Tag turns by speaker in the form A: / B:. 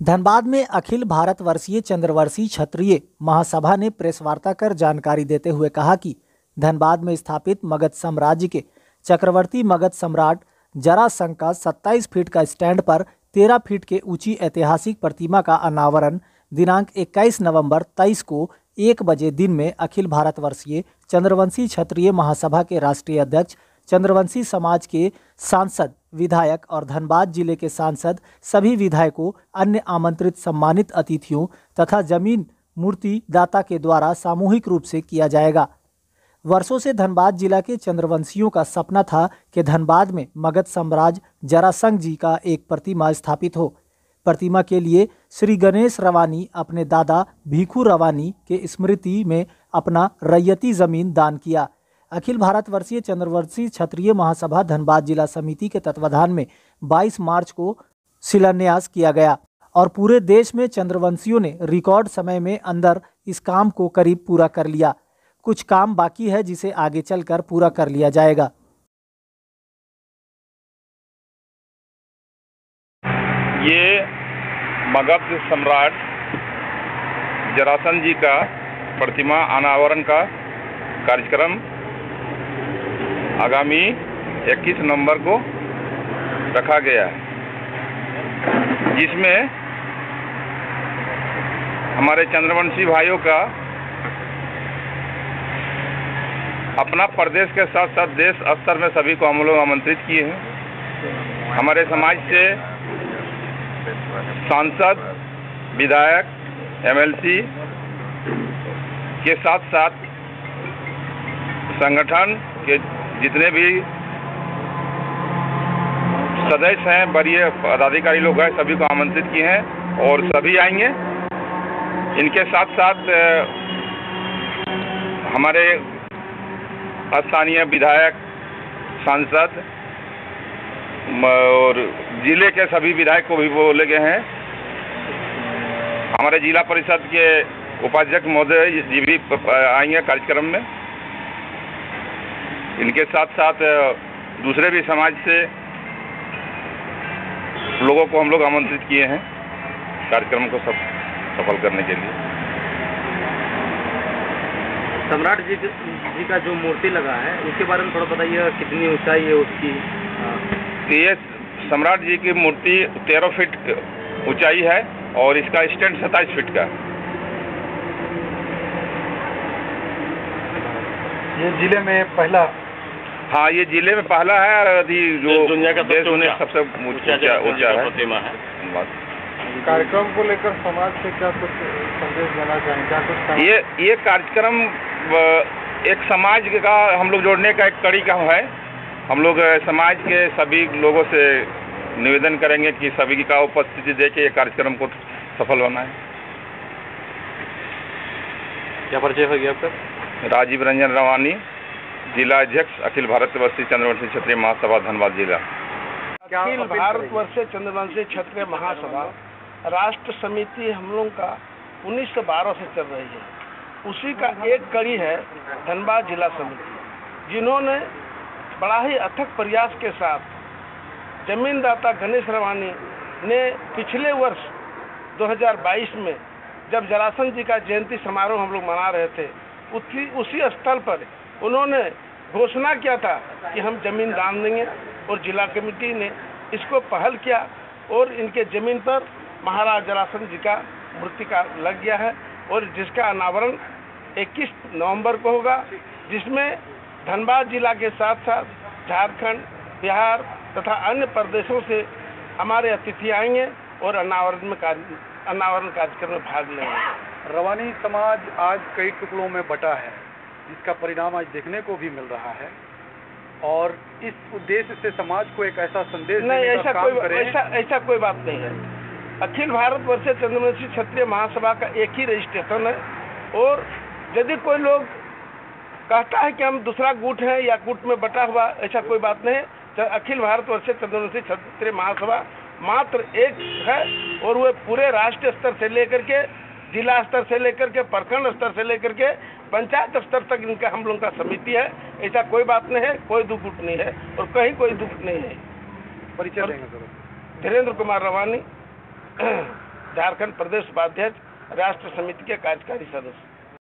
A: धनबाद में अखिल भारतवर्षीय चंद्रवंशी क्षत्रिय महासभा ने प्रेस वार्ता कर जानकारी देते हुए कहा कि धनबाद में स्थापित मगध साम्राज्य के चक्रवर्ती मगध सम्राट जरासंध का 27 फीट का स्टैंड पर 13 फीट के ऊंची ऐतिहासिक प्रतिमा का अनावरण दिनांक 21 नवंबर 23 को 1 बजे दिन में अखिल भारतवर्षीय चंद्रवंशी क्षत्रिय महासभा के राष्ट्रीय अध्यक्ष, चंद्रवंशी समाज के सांसद, विधायक और धनबाद जिले के सांसद, सभी विधायकों, अन्य आमंत्रित सम्मानित अतिथियों तथा जमीन मूर्ति दाता के द्वारा सामूहिक रूप से किया जाएगा। वर्षों से धनबाद जिला के चंद्रवंशियों का सपना था कि धनबाद में मगध साम्राज्य जरासंध जी का एक प्रतिमा स्थापित हो। प्रतिमा के लिए श्री गणेश रवानी अपने दादा भीखू रवानी के स्मृति में अपना रैयती जमीन दान किया। अखिल भारतवर्षीय चंद्रवंशी क्षत्रिय महासभा धनबाद जिला समिति के तत्वाधान में 22 मार्च को शिलान्यास किया गया और पूरे देश में चंद्रवंशियों ने रिकॉर्ड समय में अंदर इस काम को करीब पूरा कर लिया। कुछ काम बाकी है जिसे आगे चलकर पूरा कर लिया जाएगा।
B: ये मगध सम्राट जरासंध जी का प्रतिमा अनावरण का कार्यक्रम आगामी 21 नवंबर को रखा गया है, जिसमें हमारे चंद्रवंशी भाइयों का अपना प्रदेश के साथ साथ देश स्तर में सभी को हम लोग आमंत्रित किए हैं। हमारे समाज से सांसद, विधायक, एमएलसी के साथ साथ संगठन के जितने भी सदस्य हैं, वरीय पदाधिकारी लोग हैं, सभी को आमंत्रित किए हैं और सभी आएंगे। इनके साथ साथ हमारे स्थानीय विधायक, सांसद और जिले के सभी विधायक को भी बोले गए हैं। हमारे जिला परिषद के उपाध्यक्ष महोदय जी भी आएंगे कार्यक्रम में। इनके साथ साथ दूसरे भी समाज से लोगों को हम लोग आमंत्रित किए हैं कार्यक्रम को सफल करने के लिए।
C: सम्राट जी का जो मूर्ति लगा है उसके बारे में थोड़ा बताइए, कितनी ऊंचाई है उसकी?
B: ये सम्राट जी की मूर्ति 13 फीट ऊंचाई है और इसका स्टैंड 27 फीट का।
D: ये जिले में पहला?
B: हाँ, ये जिले में पहला है और अभी जो दुनिया का सबसे ऊंचा है प्रतिमा है।
D: कार्यक्रम को लेकर समाज से क्या कुछ संदेश देना चाहेंगे? क्या कुछ
B: ये कार्यक्रम एक समाज का हम लोग जोड़ने का एक कड़ी का है। हम लोग समाज के सभी लोगों से निवेदन करेंगे कि सभी का उपस्थिति दे के ये कार्यक्रम को सफल होना है।
C: क्या परिचय हो गया आपका?
B: राजीव रंजन रवानी, जिला अध्यक्ष, अखिल भारतवर्षीय चंद्रवंशी क्षत्रिय महासभा धनबाद जिला।
E: अखिल भारतवर्षीय चंद्रवंशी क्षत्रिय महासभा राष्ट्र समिति हम लोग का 1912 से चल रही है। उसी का एक कड़ी है धनबाद जिला समिति, जिन्होंने बड़ा ही अथक प्रयास के साथ जमीनदाता गणेश रवानी ने पिछले वर्ष 2022 में जब जरासंध जी का जयंती समारोह हम लोग मना रहे थे, उसी स्थल पर उन्होंने घोषणा किया था कि हम जमीन दान देंगे और जिला कमेटी ने इसको पहल किया और इनके जमीन पर महाराज जरासंध जी का मूर्ति का लग गया है और जिसका अनावरण 21 नवंबर को होगा, जिसमें धनबाद जिला के साथ साथ झारखंड, बिहार तथा अन्य प्रदेशों से हमारे अतिथि आएंगे और अनावरण कार्यक्रम में भाग लेंगे।
D: रवानी समाज आज कई टुकड़ों में बटा है, जिसका परिणाम आज देखने को भी मिल रहा है और इस उद्देश्य से समाज को एक ऐसा संदेश
E: नहीं, ऐसा कोई बात नहीं है। अखिल भारतवर्षीय चंद्रवंशी क्षत्रिय महासभा का एक ही रजिस्ट्रेशन है और यदि कोई लोग कहता है कि हम दूसरा गुट है या गुट में बटा हुआ, ऐसा कोई बात नहीं। अखिल भारतवर्षीय चंद्रवंशी क्षत्रिय महासभा मात्र एक है और वह पूरे राष्ट्रीय स्तर से लेकर के, जिला स्तर से लेकर के, प्रखंड स्तर से लेकर के पंचायत स्तर तक इनका हम लोगों का समिति है। ऐसा कोई बात नहीं है, कोई दुख गुट नहीं है और कहीं कोई दुख नहीं है।
D: परिचय देंगे?
E: धीरेन्द्र कुमार रवानी, झारखंड प्रदेश उपाध्यक्ष, राष्ट्र समिति के कार्यकारी सदस्य।